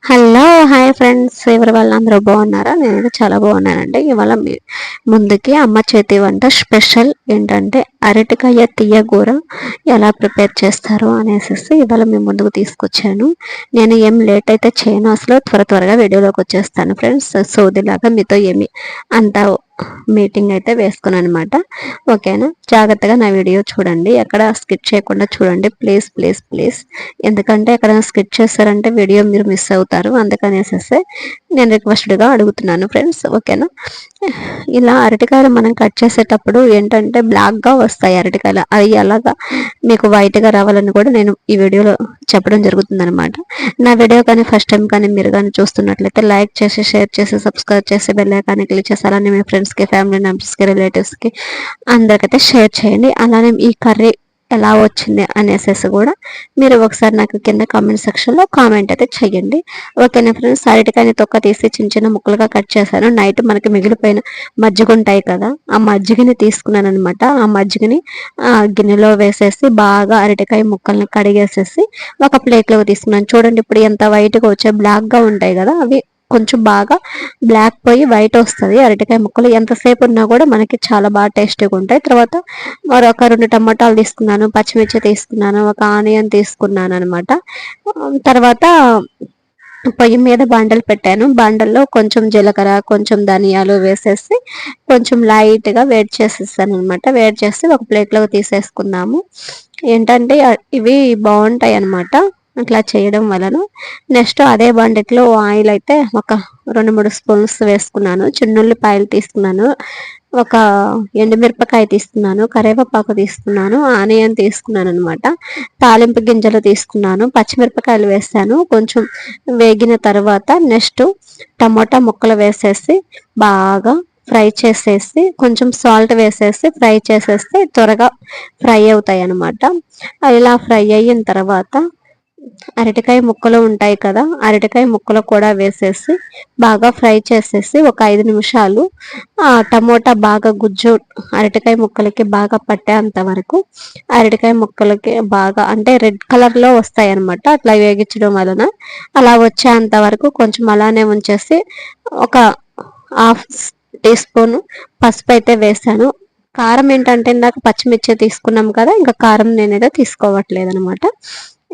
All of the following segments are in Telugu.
హలో హాయ్ ఫ్రెండ్స్, ఎవరి వాళ్ళందరూ బాగున్నారా? నేను చాలా బాగున్నానండి. ఇవాళ ముందుకి అమ్మ చేతి వంట స్పెషల్ ఏంటంటే అరటికాయ తీయగూర ఎలా ప్రిపేర్ చేస్తారు అనేసి ఇవాళ మేము ముందుకు తీసుకొచ్చాను. నేను ఏం లేట్ అయితే చేయను, అసలు త్వరగా వీడియోలోకి వచ్చేస్తాను ఫ్రెండ్స్. సోదిలాగా మీతో ఏమి అంత మీటింగ్ అయితే వేసుకున్నాను అనమాట. ఓకేనా, జాగ్రత్తగా నా వీడియో చూడండి, ఎక్కడ స్కిప్ చేయకుండా చూడండి ప్లీజ్ ప్లీజ్ ప్లీజ్. ఎందుకంటే ఎక్కడ స్కిప్ చేస్తారంటే వీడియో మీరు మిస్ అవుతారు, అందుకనేసి నేను రిక్వెస్ట్గా అడుగుతున్నాను ఫ్రెండ్స్. ఓకేనా, ఇలా అరటికాయలు మనం కట్ చేసేటప్పుడు ఏంటంటే బ్లాక్గా వస్తాయి అరటికాయలు, అవి అలాగా మీకు వైట్గా రావాలని కూడా నేను ఈ వీడియోలో చెప్పడం జరుగుతుంది అనమాట. నా వీడియో కానీ ఫస్ట్ టైం కానీ మీరు కానీ చూస్తున్నట్లయితే లైక్ చేసి షేర్ చేసి సబ్స్క్రైబ్ చేసి బెల్ ఐకాన్ క్లిక్ చేసి అలానే మీ ఫ్రెండ్స్కి ఫ్యామిలీ మెంబర్స్కి రిలేటివ్స్కి అందరికైతే షేర్ చేయండి. అలానే ఈ కర్రీ ఎలా వచ్చింది అనేసి కూడా మీరు ఒకసారి నాకు కింద కామెంట్ సెక్షన్లో కామెంట్ అయితే చెయ్యండి. ఓకేనా ఫ్రెండ్స్, అరటికాయని తొక్క తీసి చిన్న చిన్న ముక్కలుగా కట్ చేశాను. నైట్ మనకి మిగిలిపోయిన మజ్జిగ ఉంటాయి కదా, ఆ మజ్జిగని తీసుకున్నాను అనమాట. ఆ మజ్జిగని గిన్నెలో వేసేసి బాగా అరటికాయ ముక్కల్ని కడిగేసేసి ఒక ప్లేట్లోకి తీసుకున్నాను. చూడండి ఇప్పుడు ఎంత వైట్గా వచ్చే బ్లాక్గా ఉంటాయి కదా, అవి కొంచెం బాగా బ్లాక్ పోయి వైట్ వస్తుంది. అరటికాయ ముక్కలు ఎంతసేపు ఉన్నా కూడా మనకి చాలా బాగా టేస్టీగా ఉంటాయి. తర్వాత మరొక 2 టమాటాలు తీసుకున్నాను, పచ్చిమిర్చి తీసుకున్నాను, ఒక ఆనియన్ తీసుకున్నాను అనమాట. తర్వాత పొయ్యి మీద బాండలు పెట్టాను. బాండల్లో కొంచెం జీలకర్ర కొంచెం ధనియాలు వేసేసి కొంచెం లైట్గా వేడి చేసేసాను అనమాట. వేడి చేసి ఒక ప్లేట్లోకి తీసేసుకున్నాము. ఏంటంటే ఇవి బాగుంటాయి అనమాట అట్లా చేయడం వలన. నెక్స్ట్ అదే బండిట్లో ఆయిల్ అయితే ఒక 2-3 స్పూన్స్ వేసుకున్నాను. చిన్నుల్లిపాయలు తీసుకున్నాను, ఒక ఎండుమిరపకాయ తీసుకున్నాను, కరివేపాకు తీసుకున్నాను, ఆనియన్ తీసుకున్నాను అనమాట. తాలింపు గింజలు తీసుకున్నాను, పచ్చిమిరపకాయలు వేసాను. కొంచెం వేగిన తర్వాత నెక్స్ట్ టమోటా ముక్కలు వేసేసి బాగా ఫ్రై చేసేసి కొంచెం సాల్ట్ వేసేసి ఫ్రై చేసేస్తే త్వరగా ఫ్రై అవుతాయి అన్నమాట. ఇలా ఫ్రై అయిన తర్వాత అరటికాయ ముక్కలు ఉంటాయి కదా, అరటికాయ ముక్కలు కూడా వేసేసి బాగా ఫ్రై చేసేసి ఒక 5 నిమిషాలు టమోటా బాగా గుజ్జు అరటికాయ ముక్కలకి బాగా పట్టేంత వరకు అరటికాయ ముక్కలకి బాగా అంటే రెడ్ కలర్లో వస్తాయి అన్నమాట. అట్లా వేగించడం వలన అలా వచ్చేంత వరకు కొంచెం అలానే ఉంచేసి ఒక 1/2 టీ స్పూన్ పసుపు అయితే వేసాను. కారం ఏంటంటే ఇందాక పచ్చిమిర్చి తీసుకున్నాం కదా, ఇంకా కారం నేనైతే తీసుకోవట్లేదు అనమాట.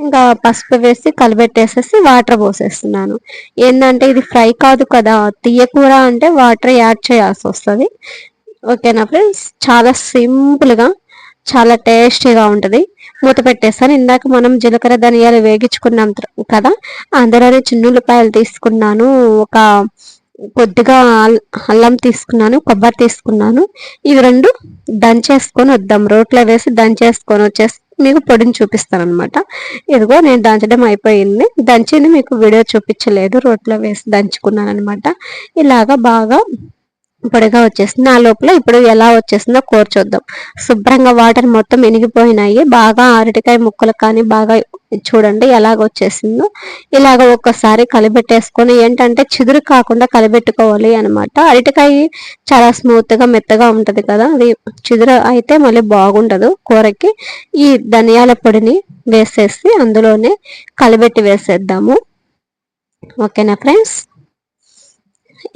ఇంకా పసుపు వేసి కలిపెట్టేసేసి వాటర్ పోసేస్తున్నాను. ఏంటంటే ఇది ఫ్రై కాదు కదా, తీయకూర అంటే వాటర్ యాడ్ చేయాల్సి వస్తుంది. ఓకేనా ఫ్రెండ్స్, చాలా సింపుల్గా చాలా టేస్టీగా ఉంటుంది. మూత పెట్టేస్తాను. ఇందాక మనం జీలకర్ర ధనియాలు వేగించుకున్నాం కదా, అందులోనే చిన్నుల్లిపాయలు తీసుకున్నాను, ఒక కొద్దిగా అల్లం తీసుకున్నాను, కొబ్బరి తీసుకున్నాను. ఇవి 2 దంచేసుకొని వద్దాం, రోట్లో వేసి దంచేసుకొని వచ్చేసి మీకు పొడిని చూపిస్తాను అనమాట. ఇదిగో నేను దంచడం అయిపోయింది. దంచింది మీకు వీడియో చూపించలేదు, రోట్లో వేసి దంచుకున్నాను అనమాట. ఇలాగా బాగా పొడిగా వచ్చేసింది. ఆ లోపల ఇప్పుడు ఎలా వచ్చేసిందో కూర చూద్దాం. శుభ్రంగా వాటర్ మొత్తం ఎనిగిపోయినాయి. బాగా అరటికాయ ముక్కలు కానీ బాగా చూడండి ఎలాగ వచ్చేసిందో. ఇలాగ ఒక్కసారి కలిపెట్టేసుకొని ఏంటంటే చిదురు కాకుండా కలిపెట్టుకోవాలి అనమాట. అరటికాయ చాలా స్మూత్గా మెత్తగా ఉంటుంది కదా, అది చిదురు అయితే మళ్ళీ బాగుండదు కూరకి. ఈ ధనియాల పొడిని వేసేసి అందులోనే కలిపెట్టి వేసేద్దాము. ఓకేనా ఫ్రెండ్స్,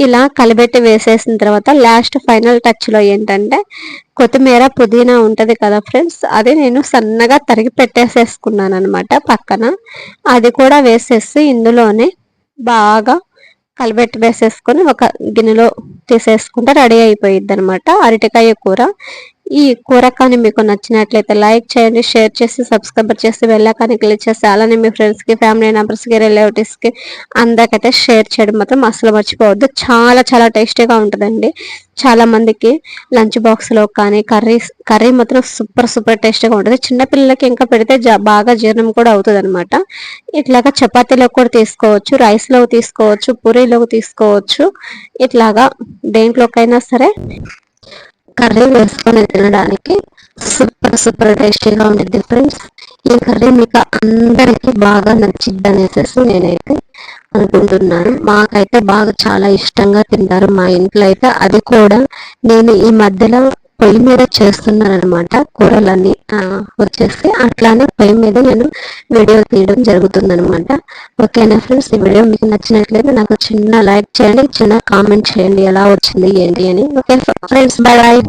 ఇలా కలిపెట్టి వేసేసిన తర్వాత లాస్ట్ ఫైనల్ టచ్లో ఏంటంటే కొత్తిమీర పుదీనా ఉంటుంది కదా ఫ్రెండ్స్, అది నేను సన్నగా తరిగి పెట్టేసేసుకున్నాను అనమాట పక్కన. అది కూడా వేసేసి ఇందులోనే బాగా కలిపెట్టి వేసేసుకొని ఒక గిన్నెలో తీసేసుకుంటే రెడీ అయిపోయిద్ది అనమాట అరటికాయ కూర. ఈ కూర కానీ మీకు నచ్చినట్లయితే లైక్ చేయండి, షేర్ చేసి సబ్స్క్రైబ్ చేసి బెల్ ఐకాన్ క్లిక్ చేసి అలానే మీ ఫ్రెండ్స్కి ఫ్యామిలీ మెంబర్స్కి రిలేటివ్స్కి అందరికైతే షేర్ చేయడం మాత్రం అసలు మర్చిపోవద్దు. చాలా చాలా టేస్టీగా ఉంటుందండి. చాలా మందికి లంచ్ బాక్స్లో కానీ కర్రీ మాత్రం సూపర్ సూపర్ టేస్టీగా ఉంటుంది. చిన్నపిల్లలకి ఇంకా పెడితే బాగా జీర్ణం కూడా అవుతుంది అనమాట. ఇట్లాగా చపాతీలో కూడా తీసుకోవచ్చు, రైస్లో తీసుకోవచ్చు, పూరీలోకి తీసుకోవచ్చు. ఇట్లాగా దేంట్లోకైనా సరే కర్రీ వేసుకొని తినడానికి సూపర్ సూపర్ టేస్టీగా ఉంటుంది ఫ్రెండ్స్. ఈ కర్రీ మీకు అందరికీ బాగా నచ్చిద్ది అనేసి నేనైతే అనుకుంటున్నాను. మాకైతే బాగా చాలా ఇష్టంగా తింటారు మా ఇంట్లో అయితే. అది కూడా నేను ఈ మధ్యలో పొయ్యి మీద చేస్తున్నారనమాట కూరలన్నీ వచ్చేసి. అట్లానే పొయ్యి మీద నేను వీడియో తీయడం జరుగుతుందనమాట. ఓకేనా ఫ్రెండ్స్, ఈ వీడియో మీకు నచ్చినట్లయితే నాకు చిన్న లైక్ చేయండి, చిన్న కామెంట్ చేయండి ఎలా వచ్చింది ఏంటి అని. Okay friends, bye bye.